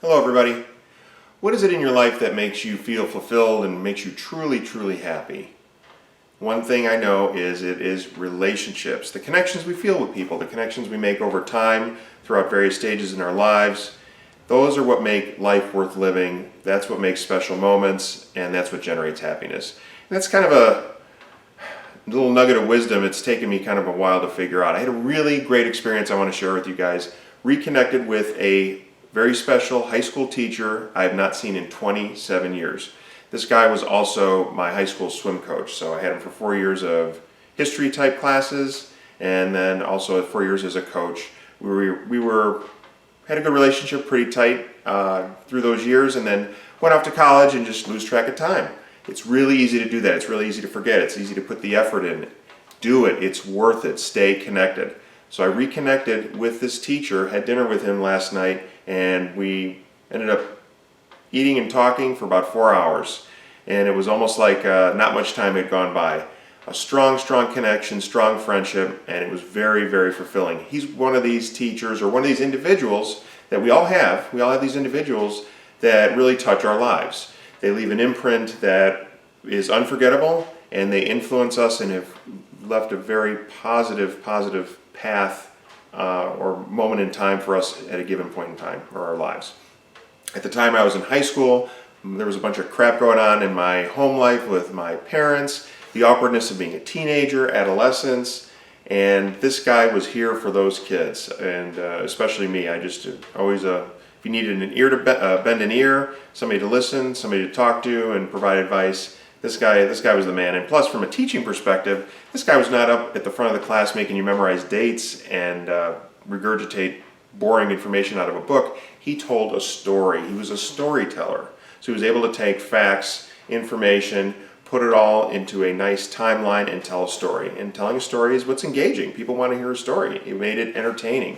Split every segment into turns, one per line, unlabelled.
Hello everybody. What is it in your life that makes you feel fulfilled and makes you truly, truly happy? One thing I know is it is relationships, the connections we feel with people, the connections we make over time throughout various stages in our lives. Those are what make life worth living. That's what makes special moments, and that's what generates happiness. And that's kind of a little nugget of wisdom. It's taken me kind of a while to figure out. I had a really great experience I want to share with you guys. Reconnected with a very special high school teacher I have not seen in 27 years. This guy was also my high school swim coach, so I had him for 4 years of history type classes, and then also 4 years as a coach. We had a good relationship, pretty tight through those years, and then went off to college and just lose track of time. It's really easy to do that. It's really easy to forget. It's easy to put the effort in. Do it. It's worth it. Stay connected. So I reconnected with this teacher, had dinner with him last night, and we ended up eating and talking for about 4 hours. And it was almost like not much time had gone by. A strong, strong connection, strong friendship, and it was very, very fulfilling. He's one of these teachers or one of these individuals that we all have. We all have these individuals that really touch our lives. They leave an imprint that is unforgettable, and they influence us and have left a very positive path or moment in time for us at a given point in time for our lives. At the time I was in high school, there was a bunch of crap going on in my home life with my parents, the awkwardness of being a teenager, adolescence, and this guy was here for those kids, and especially me. I just always, if you needed an ear to bend an ear, somebody to listen, somebody to talk to and provide advice, this guy was the man. And plus, from a teaching perspective, this guy was not up at the front of the class making you memorize dates and regurgitate boring information out of a book. He told a story. He was a storyteller. So he was able to take facts, information, put it all into a nice timeline and tell a story. And telling a story is what's engaging. People want to hear a story. He made it entertaining.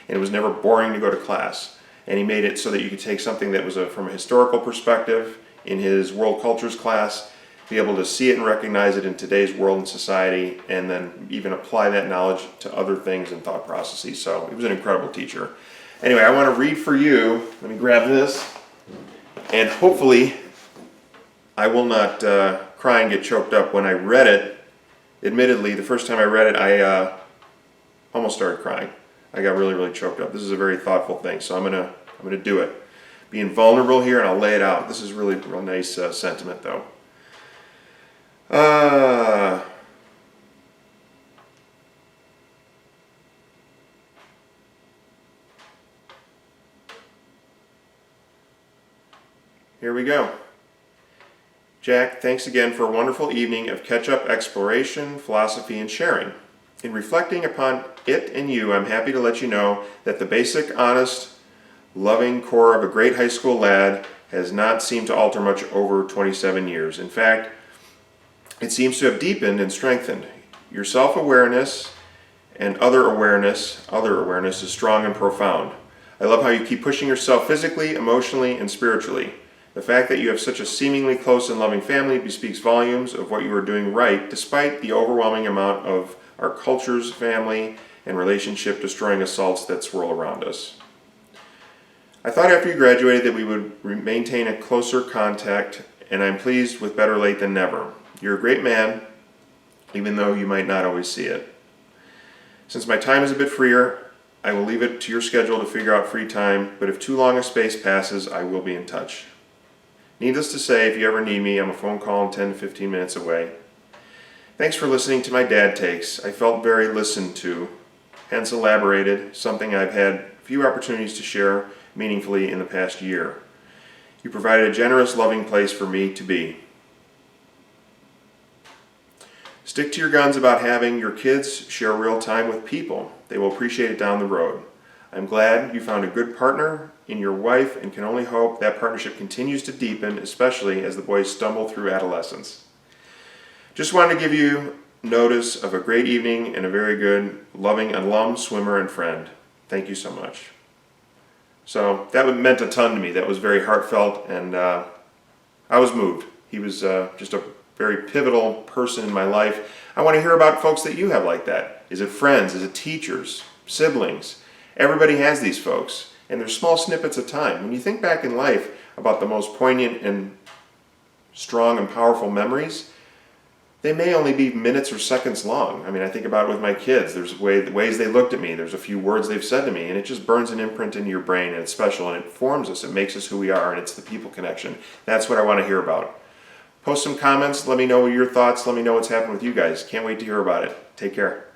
And it was never boring to go to class. And he made it so that you could take something that was from a historical perspective in his world cultures class, be able to see it and recognize it in today's world and society, and then even apply that knowledge to other things and thought processes. So he was an incredible teacher. Anyway, I want to read for you. Let me grab this. And hopefully I will not cry and get choked up. When I read it, admittedly, the first time I read it, I almost started crying. I got really, really choked up. This is a very thoughtful thing, so I'm gonna do it. Being vulnerable here, and I'll lay it out. This is really a real nice sentiment, though. Here we go. Jack, thanks again for a wonderful evening of catch-up exploration, philosophy, and sharing. In reflecting upon it and you, I'm happy to let you know that the basic, honest, loving core of a great high school lad has not seemed to alter much over 27 years. In fact, it seems to have deepened and strengthened. Your self-awareness and other awareness is strong and profound. I love how you keep pushing yourself physically, emotionally, and spiritually. The fact that you have such a seemingly close and loving family bespeaks volumes of what you are doing right, despite the overwhelming amount of our culture's family and relationship destroying assaults that swirl around us. I thought after you graduated that we would maintain a closer contact, and I'm pleased with better late than never. You're a great man, even though you might not always see it. Since my time is a bit freer, I will leave it to your schedule to figure out free time, but if too long a space passes, I will be in touch. Needless to say, if you ever need me, I'm a phone call and 10 to 15 minutes away. Thanks for listening to my dad takes. I felt very listened to, hence elaborated, something I've had few opportunities to share meaningfully in the past year. You provided a generous, loving place for me to be. Stick to your guns about having your kids share real time with people. They will appreciate it down the road. I'm glad you found a good partner in your wife and can only hope that partnership continues to deepen, especially as the boys stumble through adolescence. Just wanted to give you notice of a great evening and a very good, loving alum, swimmer, and friend. Thank you so much. So that meant a ton to me. That was very heartfelt, and I was moved. He was just a very pivotal person in my life. I want to hear about folks that you have like that. Is it friends? Is it teachers? Siblings? Everybody has these folks, And there's small snippets of time. When you think back in life about the most poignant and strong and powerful memories, they may only be minutes or seconds long. I mean, I think about it with my kids. There's ways they looked at me. There's a few words they've said to me, and it just burns an imprint into your brain, and it's special, and it forms us. It makes us who we are, and it's the people connection. That's what I want to hear about. Post some comments. Let me know your thoughts. Let me know what's happened with you guys. Can't wait to hear about it. Take care.